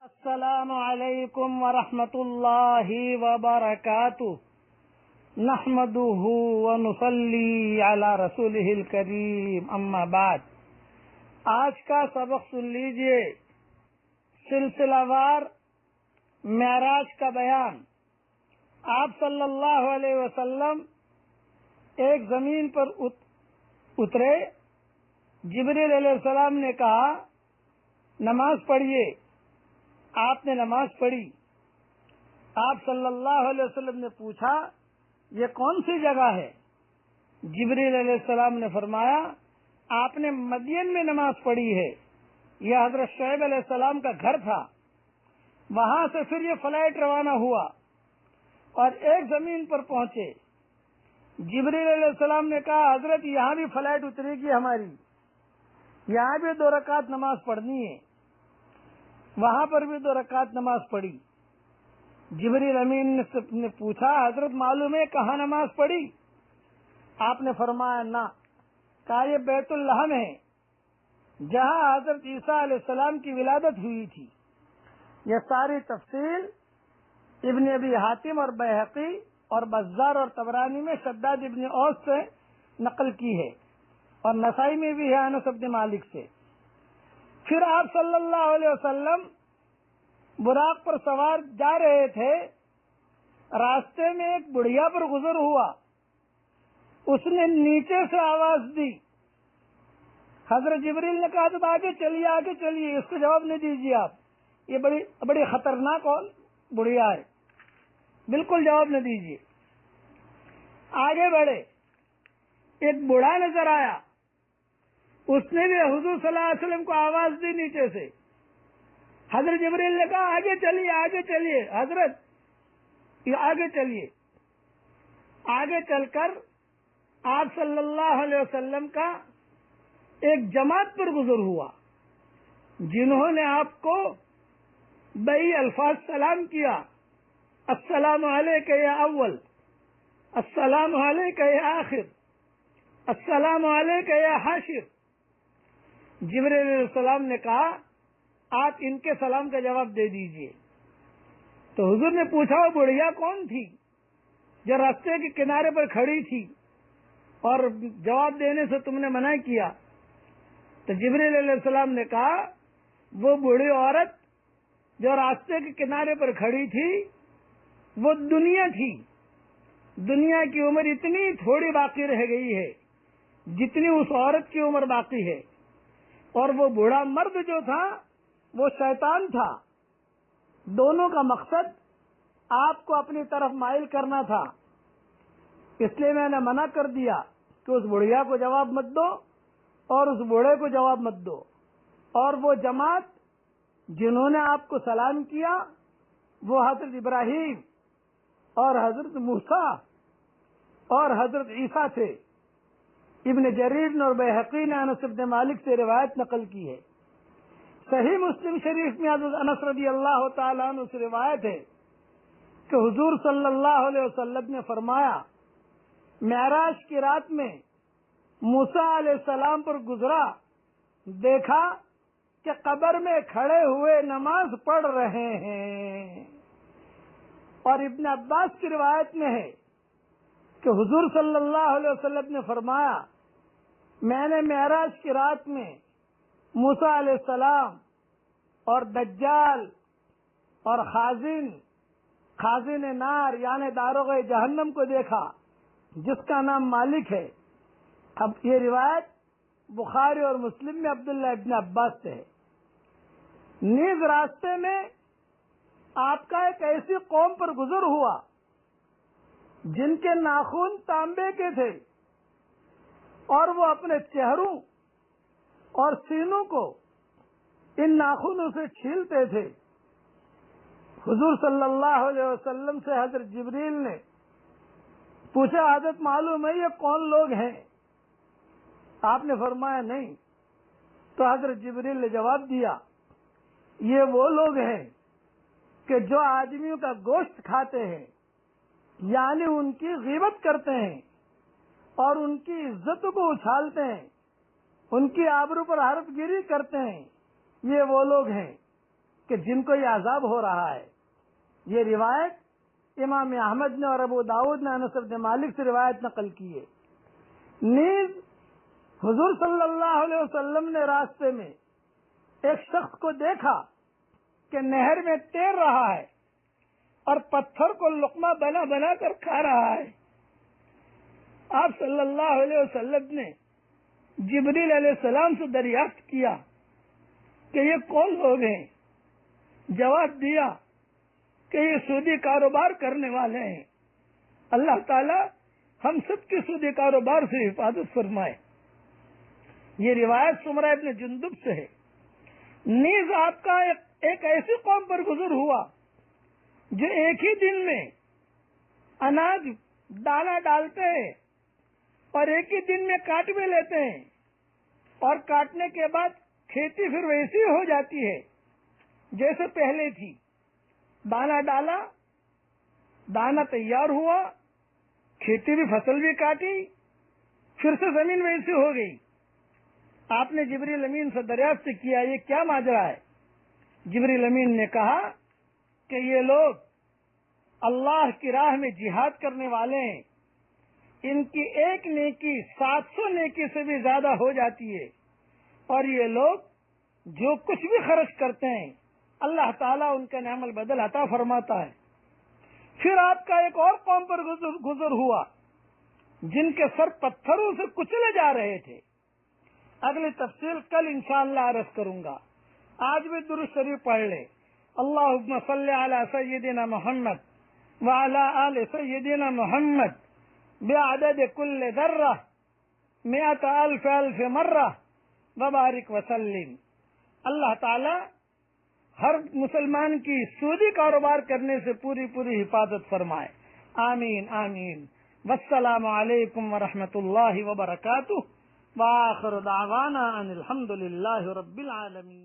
السلام علیکم ورحمۃ اللہ وبرکاتہ نحمده ونصلی علی رسولہ الکریم اما بعد۔ آج کا سبق سن لیجئے، سلسلہ وار معراج کا بیان۔ آپ صلی اللہ علیہ وسلم ایک زمین پر اترے، جبریل علیہ السلام نے کہا نماز پڑھیے۔ آپ نے نماز پڑھی۔ آپ صلی اللہ علیہ وسلم نے پوچھا یہ کون سی جگہ ہے؟ جبریل علیہ السلام نے فرمایا آپ نے مدین میں نماز پڑھی ہے، یہ حضرت شعیب علیہ السلام کا گھر تھا۔ وہاں سے پھر یہ فلائٹ روانہ ہوا اور ایک زمین پر پہنچے۔ جبریل علیہ السلام نے کہا حضرت یہاں بھی فلائٹ اترے گی ہماری، یہاں بھی 2 رکعت نماز پڑھنی ہے۔ وہاں پر بھی 2 رکعت نماز پڑھی۔ جبریل امین نے پوچھا حضرت معلوم ہے کہاں نماز پڑھی؟ آپ نے فرمایا نہ۔ کہا یہ بیت اللحم ہے، جہاں حضرت عیسیٰ علیہ السلام کی ولادت ہوئی تھی۔ یہ ساری تفصیل ابن ابی حاتم اور بیہقی اور بزار اور طبرانی میں شداد ابن اوس سے نقل کی ہے، اور نسائی میں بھی ہے انس بن مالک سے۔ پھر آپ صلی اللہ علیہ وسلم براق پر سوار جا رہے تھے، راستے میں ایک بڑھیا پر گزر ہوا، اس نے نیچے سے آواز دی۔ حضرت جبریل نے کہا تو آگے چلیے، اس کو جواب نہیں دیجیے آپ، یہ بڑی خطرناک اور بڑھیا ہے، بالکل جواب نہ دیجیے۔ آگے بڑھے، ایک بوڑھا نظر آیا، اس نے بھی حضور صلی اللہ علیہ وسلم کو آواز دی نیچے سے۔ حضرت جبریل نے کہا آگے چلیے حضرت، آگے چلیے۔ آگے چل کر آپ صلی اللہ علیہ وسلم کا ایک جماعت پر گزر ہوا، جنہوں نے آپ کو بئی الفاظ سلام کیا، السلام علیکہ یا اول، السلام علیکہ یا آخر، السلام علیکہ یا حاشر۔ جبریل علیہ السلام نے کہا آپ ان کے سلام کا جواب دے دیجئے۔ تو حضور نے پوچھا وہ بڑھیا کون تھی جو راستے کے کنارے پر کھڑی تھی اور جواب دینے سے تم نے منع کیا؟ تو جبریل علیہ السلام نے کہا وہ بوڑھی عورت جو راستے کے کنارے پر کھڑی تھی وہ دنیا تھی، دنیا کی عمر اتنی تھوڑی باقی رہ گئی ہے جتنی اس عورت کی عمر باقی ہے، اور وہ بوڑھا مرد جو تھا وہ شیطان تھا۔ دونوں کا مقصد آپ کو اپنی طرف مائل کرنا تھا، اس لیے میں نے منع کر دیا کہ اس بڑھیا کو جواب مت دو اور اس بوڑھے کو جواب مت دو۔ اور وہ جماعت جنہوں نے آپ کو سلام کیا وہ حضرت ابراہیم اور حضرت موسیٰ اور حضرت عیسیٰ تھے۔ ابن جریر اور بیہقی نے انس بن مالک سے روایت نقل کی ہے۔ صحیح مسلم شریف میں حضرت انس رضی اللہ تعالیٰ عنہ سے روایت ہے کہ حضور صلی اللہ علیہ وسلم نے فرمایا معراج کی رات میں موسیٰ علیہ السلام پر گزرا، دیکھا کہ قبر میں کھڑے ہوئے نماز پڑھ رہے ہیں۔ اور ابن عباس کی روایت میں ہے کہ حضور صلی اللہ علیہ وسلم نے فرمایا میں نے معراج کی رات میں موسیٰ علیہ السلام اور دجال اور خازن نار یعنی داروغ جہنم کو دیکھا جس کا نام مالک ہے۔ اب یہ روایت بخاری اور مسلم میں عبداللہ ابن عباس سے ہے۔ نیز راستے میں آپ کا ایک ایسی قوم پر گزر ہوا جن کے ناخن تانبے کے تھے اور وہ اپنے چہروں اور سینوں کو ان ناخنوں سے چھیلتے تھے۔ حضور صلی اللہ علیہ وسلم سے حضرت جبریل نے پوچھا حضرت معلوم ہے یہ کون لوگ ہیں؟ آپ نے فرمایا نہیں۔ تو حضرت جبریل نے جواب دیا یہ وہ لوگ ہیں کہ جو آدمیوں کا گوشت کھاتے ہیں، یعنی ان کی غیبت کرتے ہیں اور ان کی عزت کو اچھالتے ہیں، ان کی آبرو پر حرف گیری کرتے ہیں، یہ وہ لوگ ہیں۔ کہ جن کو یہ عذاب ہو رہا ہے. یہ روایت امام احمد نے اور ابو داؤد نے انس بن مالک سے روایت نقل کی ہے. نیز حضور صلی اللہ علیہ وسلم نے راستے میں ایک شخص کو دیکھا کہ نہر میں تیر رہا ہے اور پتھر کو لقمہ بنا بنا کر کھا رہا ہے. آپ صلی اللہ علیہ وسلم نے جبریل علیہ السلام سے دریافت کیا کہ یہ کون لوگ ہیں؟ جواب دیا کہ یہ سودی کاروبار کرنے والے ہیں. اللہ تعالی ہم سب کے سودی کاروبار سے حفاظت فرمائے. یہ روایت سمرہ ابن جندب سے ہے. نیز آپ کا ایک ایسی قوم پر گزر ہوا جو ایک ہی دن میں اناج دانا ڈالتے ہیں اور ایک ہی دن میں کاٹ بھی لیتے ہیں اور کاٹنے کے بعد کھیتی پھر ویسی ہو جاتی ہے جیسے پہلے تھی. دانا ڈالا, دانا تیار ہوا, کھیتی بھی فصل بھی کاٹی, پھر سے زمین ویسی ہو گئی. آپ نے جبریل امین سے دریافت کیا یہ کیا ماجرا ہے؟ جبریل امین نے کہا کہ یہ لوگ اللہ کی راہ میں جہاد کرنے والے ہیں. ان کی ایک نیکی 700 نیکی سے بھی زیادہ ہو جاتی ہے اور یہ لوگ جو کچھ بھی خرچ کرتے ہیں اللہ تعالیٰ ان کا نعم البدل عطا فرماتا ہے. پھر آپ کا ایک اور قوم پر گزر ہوا جن کے سر پتھروں سے کچلے جا رہے تھے. اگلی تفصیل کل انشاءاللہ عرض کروں گا. آج بھی درود شریف پڑھ لے. اللہم صلی علی سیدنا محمد وعلی آل سیدنا محمد بعدد کل ذرہ 100,000 مرہ وبارک وسلم. اللہ تعالی ہر مسلمان کی سودی کاروبار کرنے سے پوری پوری حفاظت فرمائے. آمین آمین. والسلام علیکم ورحمۃ اللہ وبرکاتہ. وآخر دعوانا ان الحمد للہ رب العالمین.